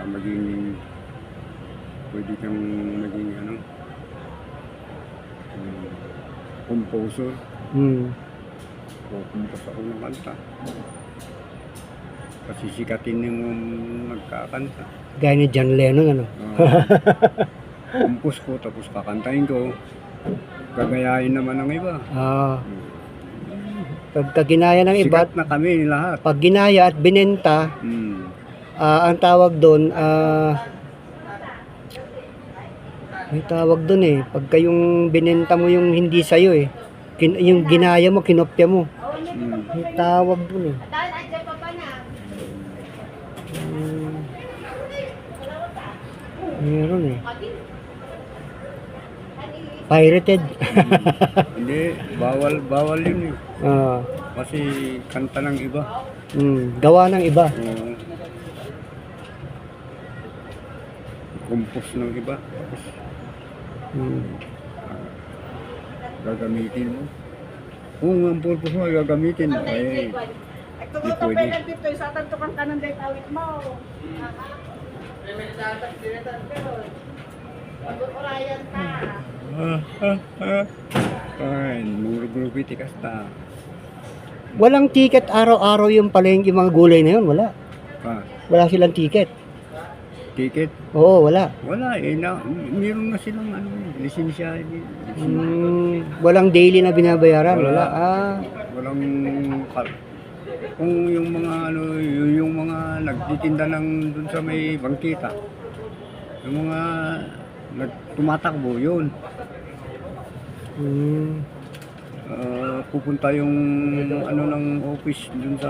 maging pwede kang maging composer o kumpos ako ng kanta. Kasi sikatin yung nagkakanta. Gaya ni John Lennon, ano? Kumpos ko, tapos kakantahin ko. Gagayahin naman ng iba. Pagka ginaya ng iba, Sikat na kami lahat. pag ginaya at binenta, ang tawag doon, may tawag doon eh. Pagka yung binenta mo yung hindi sa'yo eh. Yung ginaya mo, kinopya mo. May tawag doon eh. Meron eh. Pirated. Hindi, bawal yun eh. Ah, Kasi kanta ng iba. gawa ng iba. Kumpos ng iba. Tapos gagamitin mo. Kung ang purpose mo gagamitin, ay Ito ka pwede. pa dito, sa tantukan ka ng daytawit mo. Pag-urayan ka. Ay, murug-murug tikas ta. Walang ticket araw-araw yung palengke, yung mga gulay na yun. Wala. Wala silang ticket. Ticket? Oo, wala. Wala eh. Meron na silang lisensya. Walang daily na binabayaran. Wala. Wala. Walang kung yung mga yung mga nagtitinda ng dun sa may bangkita. Yung mga tumatakbo yun. Pupunta yung ng office dun sa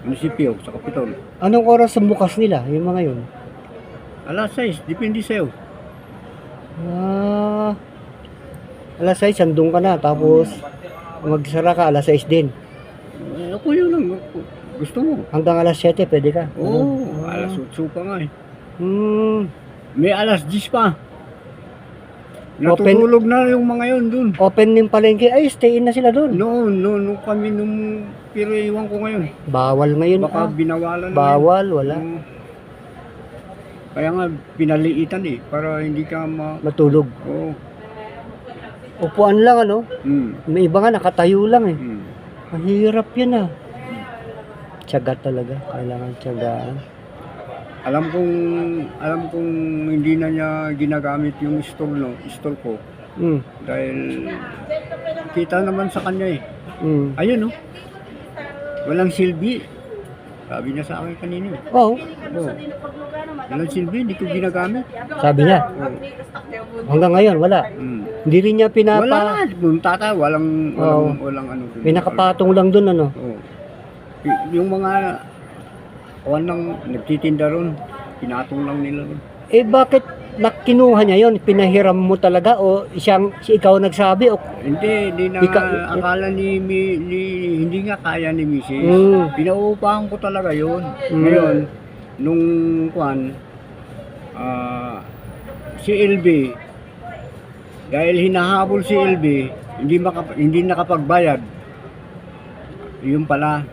munisipyo sa Kapitol. Anong oras ang bukas nila, yung mga yun? Alas 6, depende sa'yo. Alas 6, sandung ka na. Tapos, magsara ka, alas 6 din. Ako yun lang. Gusto mo? Hanggang alas 7, pwede ka. Oo, alas 8 pa nga eh. May alas 10 pa. Natutulog na yung mga yun dun. Open yung palengke. Ay, stay in na sila dun. Noon kami pero iwan ko ngayon. Bawal ngayon. Baka binawalan na Bawal, wala. Kaya nga pinaliitan eh, para hindi ka Matulog. Oo. Upuan lang, ano? May iba nga nakatayo lang eh. Mahirap yun ah. Tiyaga talaga. Kailangan tiyagaan. Alam kong hindi na niya ginagamit yung store ko. Dahil kita naman sa kanya eh. Ayun oh. Walang silbi. Sabi niya sa akin kanina. Oo. Walang silbi, hindi ko ginagamit. Sabi niya. Hanggang ngayon, wala. Hindi rin niya Wala. Tata, walang ano. May nakapatong lang dun, ano? Yung mga nagtitinda ron, pinatong lang nila ron. Eh bakit nakinuha niya yon? Pinahiram mo talaga o ikaw nagsabi o Hindi na akala hindi nga kaya ni Mrs. Pinauupahan ko talaga yon. Ngayon, nung si LB, dahil hinahabol si LB, hindi nakapagbayad. Yun pala.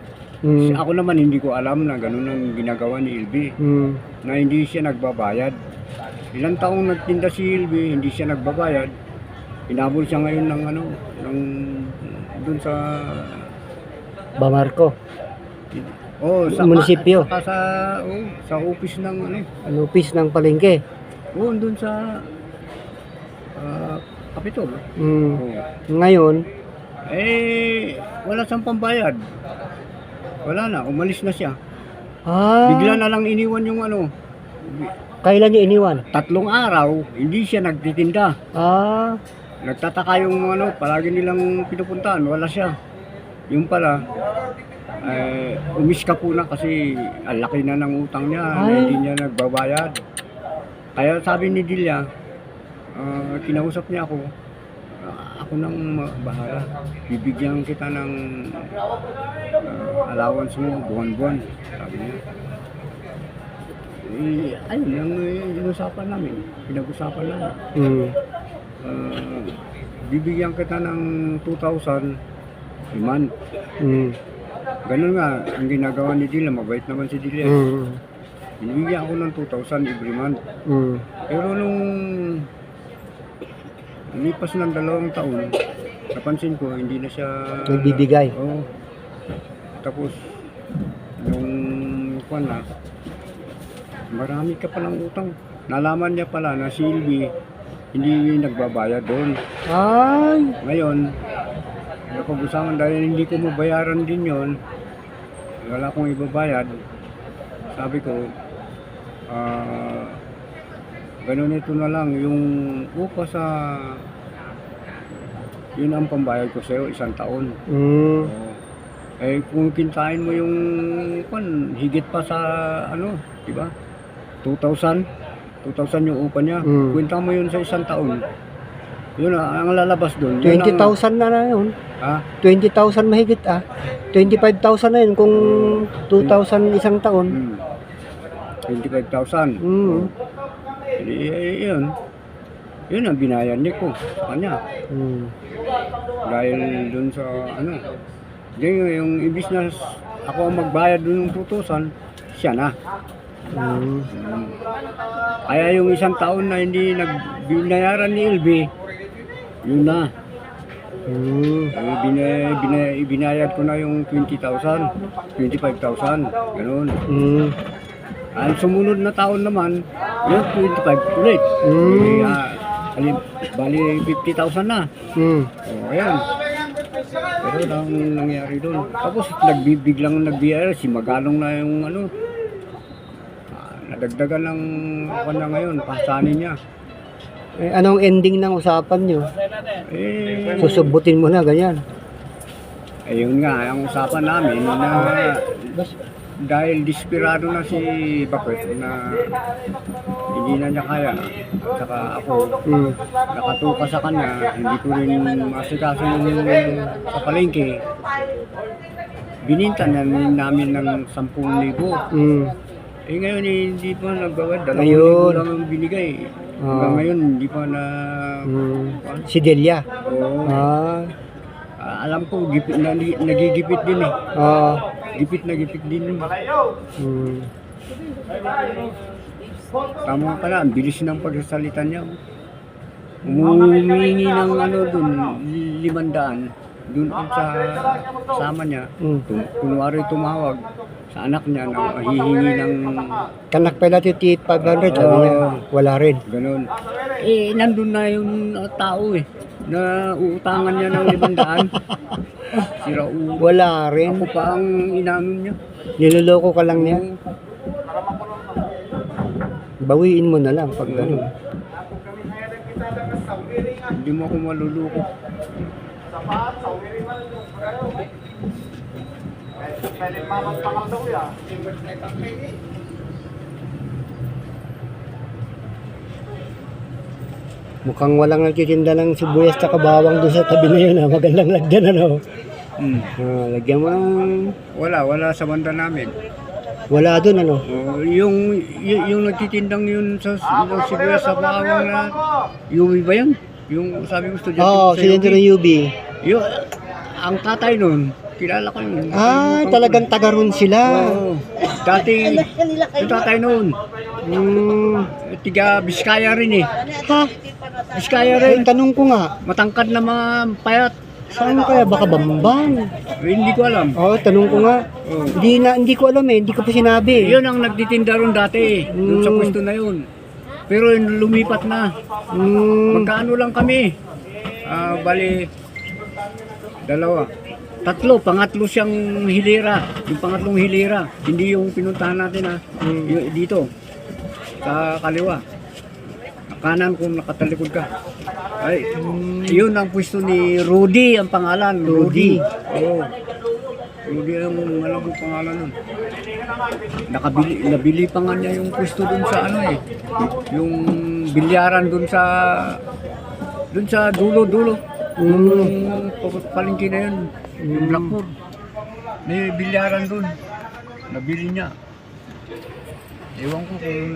Ako naman hindi ko alam na ganun ang ginagawa ni LB. Na hindi siya nagbabayad. Ilang taong nagtinda si LB, hindi siya nagbabayad. Hinabol siya ngayon ng dun sa Bamarco. sa munisipyo. Sa office ng Office ng palengke. Dun sa Kapitol. Ngayon, wala siyang pambayad. Wala na, umalis na siya. Bigla na lang iniwan yung kailan niya iniwan? 3 araw, hindi siya nagtitinda. Nagtataka yung palagi nilang pinupuntahan, wala siya. Yung pala, umiska po na kasi ang laki na ng utang niya, hindi niya nagbabayad. Kaya sabi ni Delia, kinausap niya ako, ako nang bahala. Bibigyan kita ng allowance mo buwan-buwan, sabi niya. Ayun yung inusapan namin, pinag-usapan namin. Bibigyan kita ng 2,000 a month. Ganun nga, ang ginagawa ni Dila, mabait naman si Dila. Binibigyan ako ng 2,000 every month. Pero nung lipas ng 2 taon, napansin ko, hindi na siya Nagbibigay. Oo. Tapos, nung kwan na, marami ka palang utang. Nalaman niya pala na si Ilby, hindi nagbabayad doon. Ay, Ngayon, napag-usapan dahil hindi ko mabayaran din yon, wala akong ibabayad. Sabi ko, ganun ito na lang, yung upa sa, yun ang pambayad ko sa'yo, 1 taon. Oo. Eh kung kintain mo yung higit pa sa ano, di ba? 2,000 yung upa niya. Kwenta mo yun sa 1 taon. Yun ang lalabas doon. 20,000 na yun. Ha? 20,000 mahigit 25,000 na yun kung 2,000 isang taon. 25,000. Yun. Yun ang binayan niya ko sa kanya. Dahil dun sa ano. Yung ibis na ako ang magbayad dun ng 2,000, siya na. Kaya yung 1 taon na hindi nagbinayaran ni Ilby, yun na. Binayad ko na yung 20,000, 25,000, gano'n. Ang sumunod na taon naman, yung 25 ulit. Bali 50,000 na. Ayan. Pero ang nangyari doon. Tapos biglang nagbiyaya, si Magalong na yung ano. Nadagdagan ng ako na ngayon, pasanin niya. Eh, anong ending ng usapan nyo? Susubutin mo na, ganyan. Ayun nga, ang usapan namin na dahil desperado na si Bakit na hindi na niya kaya, at saka ako nakatuka sa kanya, hindi ko rin masikaso sa palengke. Bininta na namin ng 10,000. Eh ngayon hindi pa nagbawad, 2,000 lang ang binigay. Hanggang ngayon hindi pa na... Si Delia? Oo. Alam ko, nagigipit din eh. Gipit na gipit din. Tama ka na, ang bilis ng pagsasalita niya. Umumingi ng ano dun, 500. Dun sa sama niya, kunwari tumawag sa anak niya na hihingi ng... Kanak pala 500, wala rin. Ganun. Eh, nandun na yung tao eh, na uutangan niya ng 500. Sira Wala rin. Ako pa ang inanon niya. Niloloko ka lang niya. Bawiin mo na lang pag gano'n. Hindi mo ako maluluko. Mukhang walang nagtitinda ng sibuyas at bawang doon sa tabi na yun. Magandang lagyan ano. Lagyan mo ng... Wala sa banda namin. Wala doon ano. Yung nagtitindang yun sa sibuyas sa bawang na Yumi ba yun? Yung sabi mo estudyante Oo, estudyante ng UB. Yung, ang tatay nun, kilala ko yun. Talagang taga ron sila. Oo. Dati, yung tatay nun, tiga Biskaya rin eh. Ha? Biskaya rin. Tanong ko nga, Matangkad na mga payat. saan kaya? Baka Bambang. Hindi ko alam. Tanong ko nga. Hindi ko alam hindi ko pa sinabi. Yun ang nagtitinda ron dati, dun sa pwesto na yun. Pero lumipat na. Magkaano lang kami? Bali, 2. 3, pangatlo siyang hilera. Yung pangatlong hilera. Hindi yung pinuntahan natin yung dito. Sa kaliwa. Kanan kung nakatalikod ka. Ay, yun ang pwesto ni Rudy ang pangalan. Rudy. Oo. Rudy ang alam ko pangalan nun. Nabili pa nga niya yung pwesto dun sa ano eh. Yung bilyaran dun sa dulo-dulo. Yung palengke na yun. Yung Blackboard. May bilyaran dun. Nabili niya. Ewan ko kung